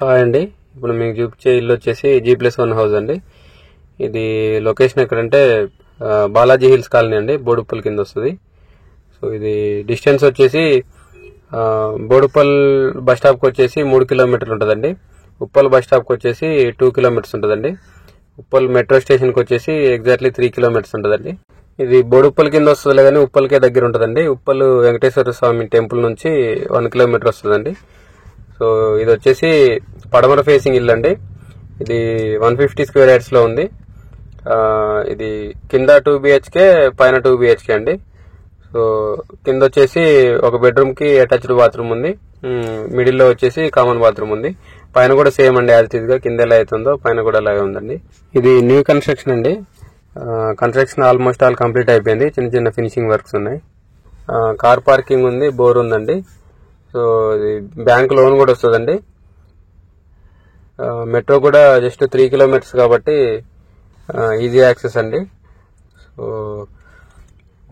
Hi అండి, ఇప్పుడు మీకు చూపించే ఇల్లు వచ్చేసి G+1 హౌస్ అండి. ఇది లొకేషన్ ఎక్కడంటే బాలాజీ హిల్స్ కాలనీ అండి, బోడుప్పల్ కింద వస్తుంది. సో ఇది డిస్టెన్స్ వచ్చేసి బోడుప్పల్ బస్ స్టాప్కి వచ్చేసి 3 కిలోమీటర్లు ఉంటుందండి. ఉప్పల్ బస్ స్టాప్కి వచ్చేసి 2 కిలోమీటర్స్ ఉంటుందండి. ఉప్పల్ మెట్రో స్టేషన్కి వచ్చేసి ఎగ్జాక్ట్లీ 3 కిలోమీటర్స్ ఉంటుందండి. ఇది బోడుప్పల్ కింద వస్తుంది కానీ ఉప్పల్కే దగ్గర ఉంటుందండి. ఉప్పల్ వెంకటేశ్వర స్వామి టెంపుల్ నుంచి 1 కిలోమీటర్ వస్తుందండి. సో ఇది వచ్చేసి పడమర ఫేసింగ్ ఇల్లు అండి. ఇది 150 స్క్వేర్ యార్డ్స్ లో ఉంది. ఇది కింద 2 BHK, పైన 2 BHK అండి. సో కింద వచ్చేసి ఒక బెడ్రూమ్ కి అటాచ్డ్ బాత్రూమ్ ఉంది. మిడిల్ లో వచ్చేసి కామన్ బాత్రూమ్ ఉంది. పైన కూడా సేమ్ అండి, యాజ్ ఇట్ ఈజ్ గా కింద ఎలా అవుతుందో పైన కూడా అలాగే ఉందండి. ఇది న్యూ కన్స్ట్రక్షన్ అండి. కన్స్ట్రక్షన్ ఆల్మోస్ట్ ఆల్ కంప్లీట్ అయిపోయింది. చిన్న చిన్న ఫినిషింగ్ వర్క్స్ ఉన్నాయి. కార్ పార్కింగ్ ఉంది, బోర్ ఉందండి. సో ఇది బ్యాంక్ లోన్ కూడా వస్తుందండి. మెట్రో కూడా జస్ట్ 3 కిలోమీటర్స్ కాబట్టి ఈజీ యాక్సెస్ అండి. సో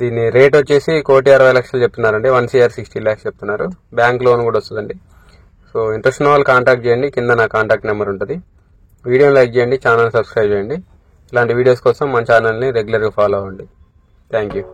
దీని రేట్ వచ్చేసి 1,60,00,000 చెప్తున్నారండి. 1,60 lakhs చెప్తున్నారు. బ్యాంక్ లోన్ కూడా వస్తుందండి. సో ఇంట్రెస్ట్ ఉన్న వాళ్ళు కాంటాక్ట్ చేయండి. కింద నా కాంటాక్ట్ నెంబర్ ఉంటుంది. వీడియోని లైక్ చేయండి, ఛానల్ సబ్స్క్రైబ్ చేయండి. ఇలాంటి వీడియోస్ కోసం మన ఛానల్ని రెగ్యులర్గా ఫాలో అవ్వండి. Thank you.